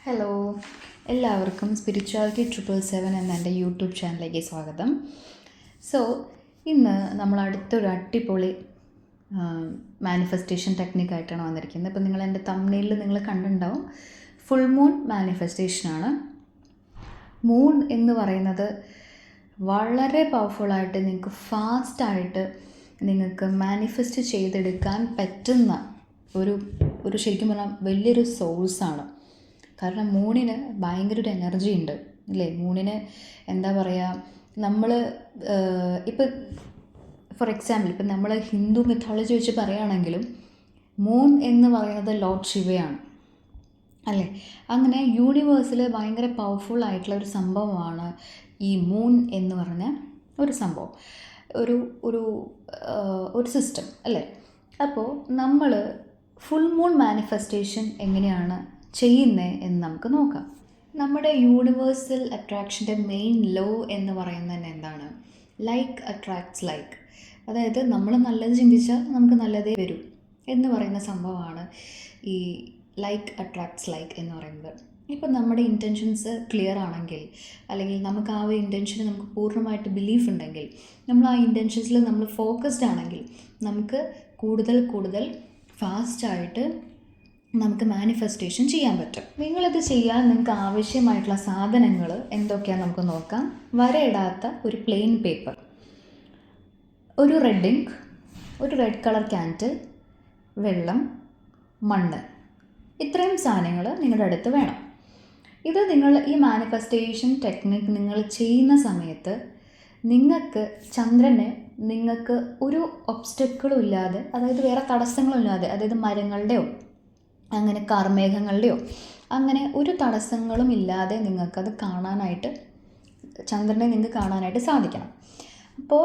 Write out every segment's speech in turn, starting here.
Hello, എല്ലാവർക്കും spirituality 777 എന്ന എൻ്റെ യൂട്യൂബ് ചാനലിലേക്ക് സ്വാഗതം. സോ ഇന്ന് നമ്മൾ അടുത്തൊരു അടിപൊളി മാനിഫെസ്റ്റേഷൻ ടെക്നിക്കായിട്ടാണ് വന്നിരിക്കുന്നത്. ഇപ്പോൾ നിങ്ങൾ എൻ്റെ തംബ്നെയിലിൽ നിങ്ങൾ കണ്ടിട്ടുണ്ടാവും, ഫുൾ മൂൺ മാനിഫെസ്റ്റേഷനാണ്. മൂൺ എന്ന് പറയുന്നത് വളരെ പവർഫുള്ളായിട്ട് നിങ്ങൾക്ക് ഫാസ്റ്റായിട്ട് നിങ്ങൾക്ക് മാനിഫെസ്റ്റ് ചെയ്തെടുക്കാൻ പറ്റുന്ന ഒരു ശരിക്കും പറഞ്ഞാൽ വലിയൊരു സോഴ്സാണ്. കാരണം മൂണിന് ഭയങ്കര ഒരു എനർജി ഉണ്ട് അല്ലേ. മൂണിന് എന്താ പറയുക, നമ്മൾ ഇപ്പം ഫോർ എക്സാമ്പിൾ ഇപ്പം നമ്മൾ ഹിന്ദു മിത്തോളജി വെച്ച് പറയുകയാണെങ്കിലും മൂൺ എന്ന് പറയുന്നത് ലോർഡ് ശിവയാണ് അല്ലേ. അങ്ങനെ യൂണിവേഴ്സിൽ ഭയങ്കര പവർഫുൾ ആയിട്ടുള്ള ഒരു സംഭവമാണ് ഈ മൂൺ എന്ന് പറഞ്ഞ ഒരു സംഭവം, ഒരു ഒരു ഒരു സിസ്റ്റം അല്ലേ. അപ്പോൾ നമ്മൾ ഫുൾ മൂൺ മാനിഫെസ്റ്റേഷൻ എങ്ങനെയാണ് ചെയ്യുന്നത് എന്ന് നമുക്ക് നോക്കാം. നമ്മുടെ യൂണിവേഴ്സൽ അട്രാക്ഷൻ്റെ മെയിൻ ലോ എന്ന് പറയുന്നത് തന്നെ എന്താണ്? Like attracts like. അതായത് നമ്മൾ നല്ലത് ചിന്തിച്ചാൽ നമുക്ക് നല്ലതേ വരൂ എന്ന് പറയുന്ന സംഭവമാണ് ഈ ലൈക്ക് അട്രാക്ട്സ് ലൈക്ക് എന്ന് പറയുന്നത്. ഇപ്പം നമ്മുടെ ഇൻറ്റൻഷൻസ് ക്ലിയർ ആണെങ്കിൽ, അല്ലെങ്കിൽ നമുക്ക് ആ ഒരു ഇൻറ്റൻഷന് നമുക്ക് പൂർണ്ണമായിട്ട് ബിലീഫ് ഉണ്ടെങ്കിൽ, നമ്മൾ ആ ഇൻറ്റൻഷൻസിൽ നമ്മൾ ഫോക്കസ്ഡ് ആണെങ്കിൽ നമുക്ക് കൂടുതൽ ഫാസ്റ്റായിട്ട് നമുക്ക് മാനിഫെസ്റ്റേഷൻ ചെയ്യാൻ പറ്റും. നിങ്ങളിത് ചെയ്യാൻ നിങ്ങൾക്ക് ആവശ്യമായിട്ടുള്ള സാധനങ്ങൾ എന്തൊക്കെയാണെന്ന് നമുക്ക് നോക്കാം. വരയിടാത്ത ഒരു പ്ലെയിൻ പേപ്പർ, ഒരു റെഡ് ഇങ്ക്, ഒരു റെഡ് കളർ ക്യാൻഡിൽ, വെള്ളം, മണ്ണ്, ഇത്രയും സാധനങ്ങൾ നിങ്ങളുടെ അടുത്ത് വേണം. ഇത് നിങ്ങൾ ഈ മാനിഫെസ്റ്റേഷൻ ടെക്നിക്ക് നിങ്ങൾ ചെയ്യുന്ന സമയത്ത് നിങ്ങൾക്ക് ചന്ദ്രനെ നിങ്ങൾക്ക് ഒരു ഒബ്സ്റ്റക്കിളും ഇല്ലാതെ, അതായത് വേറെ തടസ്സങ്ങളും ഇല്ലാതെ, അതായത് മരങ്ങളുടെയോ അങ്ങനെ കാർമേഘങ്ങളുടെയോ അങ്ങനെ ഒരു തടസ്സങ്ങളും ഇല്ലാതെ നിങ്ങൾക്കത് കാണാനായിട്ട്, ചന്ദ്രനെ നിങ്ങൾക്ക് കാണാനായിട്ട് സാധിക്കണം. അപ്പോൾ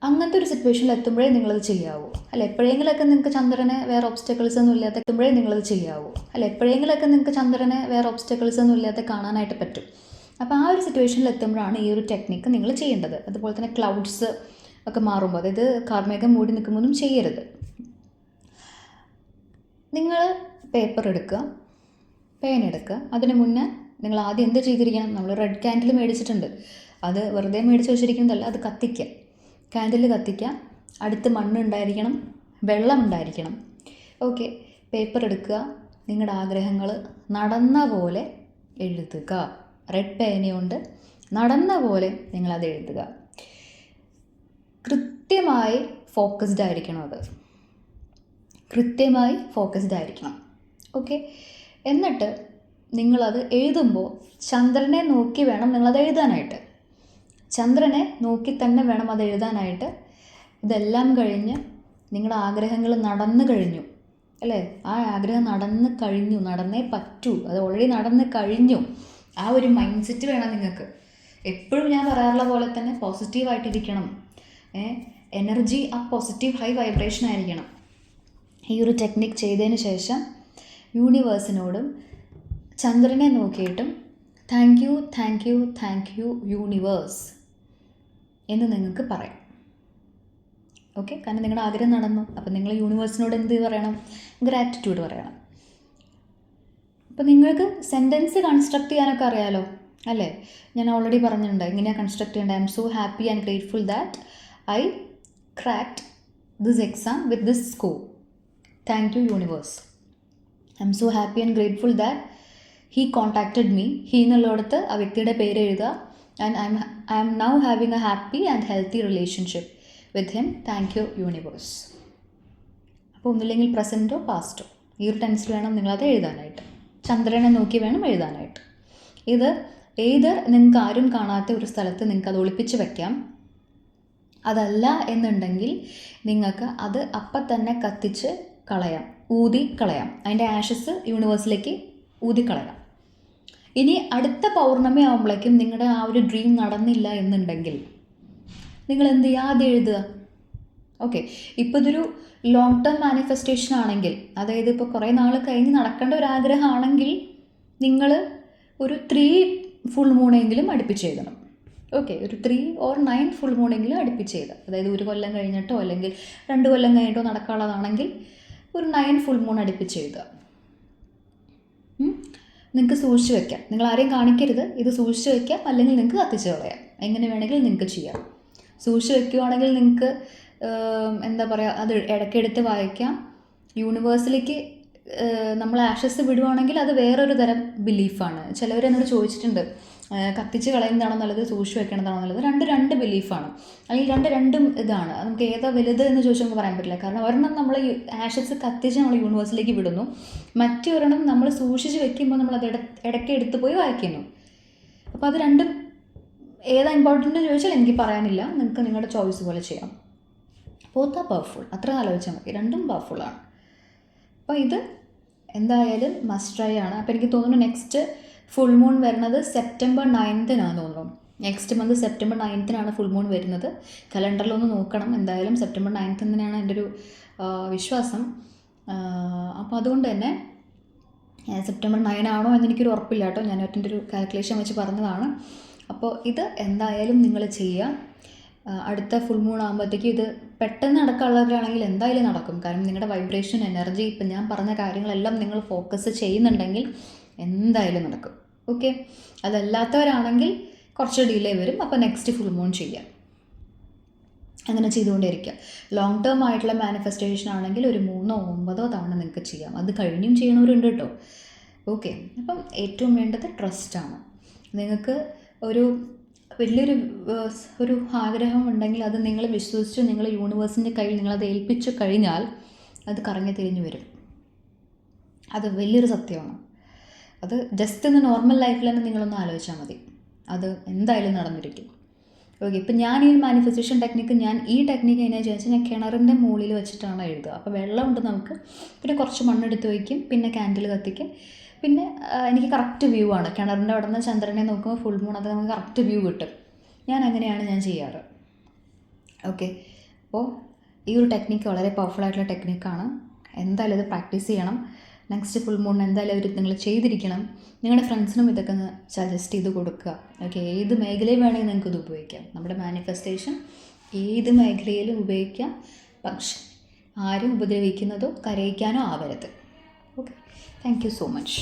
അങ്ങനത്തെ ഒരു സിറ്റുവേഷനിൽ എത്തുമ്പോഴേ നിങ്ങളത് ചെയ്യാവൂ അല്ല. എപ്പോഴെങ്കിലൊക്കെ നിങ്ങൾക്ക് ചന്ദ്രനെ വേറെ ഒബ്സ്റ്റക്കിൾസ് ഒന്നും ഇല്ലാതെ എത്തുമ്പോഴേ നിങ്ങളത് ചെയ്യാവൂ അല്ല. എപ്പോഴെങ്കിലൊക്കെ നിങ്ങൾക്ക് ചന്ദ്രനെ വേറെ ഒബ്സ്റ്റക്കിൾസ് ഒന്നും ഇല്ലാതെ കാണാനായിട്ട് പറ്റും. അപ്പോൾ ആ ഒരു സിറ്റുവേഷനിൽ എത്തുമ്പോഴാണ് ഈ ഒരു ടെക്നിക്ക് നിങ്ങൾ ചെയ്യേണ്ടത്. അതുപോലെ തന്നെ ക്ലൗഡ്സ് ഒക്കെ മാറുമ്പോൾ, അതായത് കാർമേഘം മൂടി നിൽക്കുമ്പോഴൊന്നും ചെയ്യരുത്. നിങ്ങൾ പേപ്പർ എടുക്കുക, പേൻ എടുക്കുക. അതിന് മുന്നേ നിങ്ങൾ ആദ്യം എന്ത് ചെയ്തിരിക്കണം? നമ്മൾ റെഡ് ക്യാൻഡിൽ മേടിച്ചിട്ടുണ്ട്, അത് വെറുതെ മേടിച്ച് വെച്ചിരിക്കുന്നതല്ല, അത് കത്തിക്കുക. ക്യാൻഡിൽ കത്തിക്കുക. അടുത്ത് മണ്ണ് ഉണ്ടായിരിക്കണം, വെള്ളം ഉണ്ടായിരിക്കണം. ഓക്കെ, പേപ്പർ എടുക്കുക. നിങ്ങളുടെ ആഗ്രഹങ്ങൾ നടന്ന പോലെ എഴുതുക. റെഡ് പേനയുണ്ട്, നടന്ന പോലെ നിങ്ങളത് എഴുതുക. കൃത്യമായി ഫോക്കസ്ഡ് ആയിരിക്കണം, അത് കൃത്യമായി ഫോക്കസ്ഡ് ആയിരിക്കണം. ഓക്കെ, എന്നിട്ട് നിങ്ങളത് എഴുതുമ്പോൾ ചന്ദ്രനെ നോക്കി വേണം നിങ്ങളത് എഴുതാനായിട്ട്. ചന്ദ്രനെ നോക്കി തന്നെ വേണം അത് എഴുതാനായിട്ട്. ഇതെല്ലാം കഴിഞ്ഞ് നിങ്ങളുടെ ആഗ്രഹങ്ങൾ നടന്നു കഴിഞ്ഞു അല്ലേ. ആ ആഗ്രഹം നടന്നു കഴിഞ്ഞു, നടന്നേ പറ്റൂ, അത് ഓൾറെഡി നടന്നു കഴിഞ്ഞു. ആ ഒരു മൈൻഡ് സെറ്റ് വേണം നിങ്ങൾക്ക്. എപ്പോഴും ഞാൻ പറയാറുള്ള പോലെ തന്നെ പോസിറ്റീവായിട്ടിരിക്കണം. എനർജി ആ പോസിറ്റീവ് ഹൈ വൈബ്രേഷൻ ആയിരിക്കണം. ഈ ഒരു ടെക്നിക്ക് ചെയ്തതിന് ശേഷം യൂണിവേഴ്സിനോടും ചന്ദ്രനെ നോക്കിയിട്ടും താങ്ക് യു യൂണിവേഴ്സ് എന്ന് നിങ്ങൾക്ക് പറയാം. ഓക്കെ, കാരണം നിങ്ങളുടെ ആഗ്രഹം നടന്നു. അപ്പം നിങ്ങൾ യൂണിവേഴ്സിനോട് എന്ത് പറയണം? ഗ്രാറ്റിറ്റ്യൂഡ് പറയണം. അപ്പോൾ നിങ്ങൾക്ക് സെൻറ്റൻസ് കൺസ്ട്രക്ട് ചെയ്യാനൊക്കെ അറിയാലോ അല്ലേ. ഞാൻ ഓൾറെഡി പറഞ്ഞിട്ടുണ്ട് എങ്ങനെയാണ് കൺസ്ട്രക്ട് ചെയ്യേണ്ടത്. I'm so happy and grateful that I cracked this exam with this score. Thank you universe. I'm so happy and grateful that he contacted me. He എന്നുള്ളിടത്ത് ആ വ്യക്തിയുടെ പേര് എഴുതുക. And I'm now having a happy and healthy relationship with him. Thank you universe. അപ്പോൾ ഒന്നുമില്ലെങ്കിൽ പ്രസൻറ്റോ പാസ്റ്റോ ഈ ഒരു ടെൻസിൽ വേണം നിങ്ങളത് എഴുതാനായിട്ട്. ചന്ദ്രനെ നോക്കി വേണം എഴുതാനായിട്ട്. ഇത് ഏത് നിങ്ങൾക്ക് ആരും കാണാത്ത ഒരു സ്ഥലത്ത് നിങ്ങൾക്ക് അത് ഒളിപ്പിച്ച് വയ്ക്കാം. അതല്ല എന്നുണ്ടെങ്കിൽ നിങ്ങൾക്ക് അത് അപ്പം തന്നെ കത്തിച്ച് കളയാം, ഊതി കളയാം. അതിൻ്റെ ആഷസ് യൂണിവേഴ്സിലേക്ക് ഊതിക്കളയാം. ഇനി അടുത്ത പൗർണമി ആകുമ്പോഴേക്കും നിങ്ങളുടെ ആ ഒരു ഡ്രീം നടന്നില്ല എന്നുണ്ടെങ്കിൽ നിങ്ങൾ എന്ത് ചെയ്യുക? ആദ്യം എഴുതുക. ഓക്കെ, ഇപ്പോൾ ഇതൊരു ലോങ് ടേം മാനിഫെസ്റ്റേഷൻ ആണെങ്കിൽ, അതായത് ഇപ്പോൾ കുറേ നാൾ കഴിഞ്ഞ് നടക്കേണ്ട ഒരു ആഗ്രഹമാണെങ്കിൽ നിങ്ങൾ ഒരു 3 ഫുൾ മൂണെങ്കിലും അടുപ്പിച്ച് എഴുതണം. ഓക്കെ, ഒരു 3 or 9 ഫുൾ മൂണെങ്കിലും അടുപ്പിച്ച് എഴുതാം. അതായത് 1 കൊല്ലം കഴിഞ്ഞിട്ടോ അല്ലെങ്കിൽ 2 കൊല്ലം കഴിഞ്ഞിട്ടോ നടക്കാനുള്ളതാണെങ്കിൽ ഒരു 9 ഫുൾ മൂൺ അടുപ്പിച്ച് എഴുതുക. നിങ്ങൾക്ക് സൂക്ഷിച്ച് വെക്കാം. നിങ്ങൾ ആരെയും കാണിക്കരുത്. ഇത് സൂക്ഷിച്ച് വെക്കാം, അല്ലെങ്കിൽ നിങ്ങൾക്ക് കത്തിച്ച് കളയാം. എങ്ങനെ വേണമെങ്കിലും നിങ്ങൾക്ക് ചെയ്യാം. സൂക്ഷിച്ച് വെക്കുകയാണെങ്കിൽ നിങ്ങൾക്ക് എന്താ പറയുക, അത് ഇടയ്ക്കെടുത്ത് വായിക്കാം. യൂണിവേഴ്സിലേക്ക് നമ്മൾ ആഷസ് വിടുവാണെങ്കിൽ അത് വേറൊരു തരം ബിലീഫാണ്. ചിലവർ എന്നോട് ചോദിച്ചിട്ടുണ്ട്, കത്തിച്ച് കളയുന്നതാണോ നല്ലത്, സൂക്ഷിച്ച് വെക്കണതാണോ നല്ലത്? രണ്ട് ബിലീഫാണ്, അല്ലെങ്കിൽ രണ്ടും ഇതാണ്. നമുക്ക് ഏതാ വലുത് എന്ന് ചോദിച്ചാൽ നമുക്ക് പറയാൻ പറ്റില്ല. കാരണം ഒരെണ്ണം നമ്മൾ ആഷസ് കത്തിച്ച് നമ്മൾ യൂണിവേഴ്സിലേക്ക് വിടുന്നു, മറ്റൊരെണ്ണം നമ്മൾ സൂക്ഷിച്ച് വെക്കുമ്പോൾ നമ്മൾ അത് ഇടയ്ക്ക് എടുത്ത് പോയി വായിക്കുന്നു. അപ്പോൾ അത് രണ്ടും ഏതാ ഇമ്പോർട്ടൻ്റ് എന്ന് ചോദിച്ചാൽ എനിക്ക് പറയാനില്ല. നിങ്ങൾക്ക് നിങ്ങളുടെ ചോയ്സ് പോലെ ചെയ്യാം. ബോത്ത് ആർ പവർഫുൾ, അത്ര ആലോചിച്ചാൽ മതി. രണ്ടും പവർഫുള്ളാണ്. അപ്പോൾ ഇത് എന്തായാലും മസ്റ്റ് ട്രൈ ആണ്. അപ്പോൾ എനിക്ക് തോന്നുന്നു നെക്സ്റ്റ് ഫുൾ മൂൺ വരുന്നത് September 9th തോന്നുന്നു. Next month September 9th full moon വരുന്നത്. കലണ്ടറിലൊന്ന് നോക്കണം. എന്തായാലും September 9th എൻ്റെ ഒരു വിശ്വാസം. അപ്പോൾ അതുകൊണ്ട് തന്നെ September 9 ആണോ എന്നെനിക്കൊരു ഉറപ്പില്ല കേട്ടോ. ഞാൻ ഒറ്റ ഒരു കാൽക്കുലേഷൻ വെച്ച് പറഞ്ഞതാണ്. അപ്പോൾ ഇത് എന്തായാലും നിങ്ങൾ ചെയ്യുക. അടുത്ത ഫുൾ മൂൺ ആകുമ്പോഴത്തേക്കും ഇത് പെട്ടെന്ന് നടക്കാനുള്ളവരാണെങ്കിൽ എന്തായാലും നടക്കും. കാരണം നിങ്ങളുടെ വൈബ്രേഷൻ, എനർജി, ഇപ്പം ഞാൻ പറഞ്ഞ കാര്യങ്ങളെല്ലാം നിങ്ങൾ ഫോക്കസ് ചെയ്യുന്നുണ്ടെങ്കിൽ എന്തായാലും നടക്കും. ഓക്കെ, അതല്ലാത്തവരാണെങ്കിൽ കുറച്ച് ഡിലേ വരും. അപ്പോൾ നെക്സ്റ്റ് ഫുൾ മൂൺ ചെയ്യാം. അങ്ങനെ ചെയ്തുകൊണ്ടേയിരിക്കുക. ലോങ് ടേം ആയിട്ടുള്ള മാനിഫെസ്റ്റേഷൻ ആണെങ്കിൽ ഒരു 3 or 9 തവണ നിങ്ങൾക്ക് ചെയ്യാം. അത് കഴിഞ്ഞും ചെയ്യണവരുണ്ട് കേട്ടോ. ഓക്കെ, അപ്പം ഏറ്റവും വേണ്ടത് ട്രസ്റ്റാണ്. നിങ്ങൾക്ക് വലിയൊരു ആഗ്രഹം ഉണ്ടെങ്കിൽ അത് നിങ്ങൾ വിശ്വസിച്ച് നിങ്ങൾ യൂണിവേഴ്സിൻ്റെ കയ്യിൽ നിങ്ങളത് ഏൽപ്പിച്ചു കഴിഞ്ഞാൽ അത് കറങ്ങി തിരിഞ്ഞു വരും. അത് വലിയൊരു സത്യമാണ്. അത് ജസ്റ്റ് ഒന്ന് നോർമൽ ലൈഫിൽ തന്നെ നിങ്ങളൊന്ന് ആലോചിച്ചാൽ മതി. അത് എന്തായാലും നടന്നിരിക്കും. ഓക്കെ, ഇപ്പം ഞാൻ ഈ മാനിഫെസ്റ്റേഷൻ ടെക്നിക്ക് എങ്ങനെയാണെന്ന് ചോദിച്ചാൽ ഞാൻ കിണറിൻ്റെ മുകളിൽ വെച്ചിട്ടാണ് എഴുതുക. അപ്പോൾ വെള്ളമുണ്ട് നമുക്ക്, പിന്നെ കുറച്ച് മണ്ണെടുത്ത് വയ്ക്കും, പിന്നെ ക്യാൻഡിൽ കത്തിക്കും. പിന്നെ എനിക്ക് കറക്റ്റ് വ്യൂ ആണ്. കിണറിൻ്റെ അവിടെ നിന്ന് ചന്ദ്രനെ നോക്കുമ്പോൾ ഫുൾ മൂൺ, അത് നമുക്ക് കറക്റ്റ് വ്യൂ കിട്ടും. അങ്ങനെയാണ് ഞാൻ ചെയ്യാറ്. ഓക്കെ, അപ്പോൾ ഈ ഒരു ടെക്നിക്ക് വളരെ പവർഫുൾ ആയിട്ടുള്ള ടെക്നിക്കാണ്. എന്തായാലും ഇത് പ്രാക്ടീസ് ചെയ്യണം. നെക്സ്റ്റ് ഫുൾ മൂൺ എന്തായാലും നിങ്ങൾ ചെയ്തിരിക്കണം. നിങ്ങളുടെ ഫ്രണ്ട്സിനും ഇതൊക്കെ ഒന്ന് സജസ്റ്റ് ചെയ്ത് കൊടുക്കുക. ഓക്കെ, ഏത് മേഖലയിൽ വേണമെങ്കിൽ നിങ്ങൾക്ക് ഇത് ഉപയോഗിക്കാം. നമ്മുടെ മാനിഫെസ്റ്റേഷൻ ഏത് മേഖലയിലും ഉപയോഗിക്കാം. പക്ഷെ ആരും ഉപദ്രവിക്കുന്നതോ കരയിക്കാനോ ആവരുത്. Okay, thank you so much.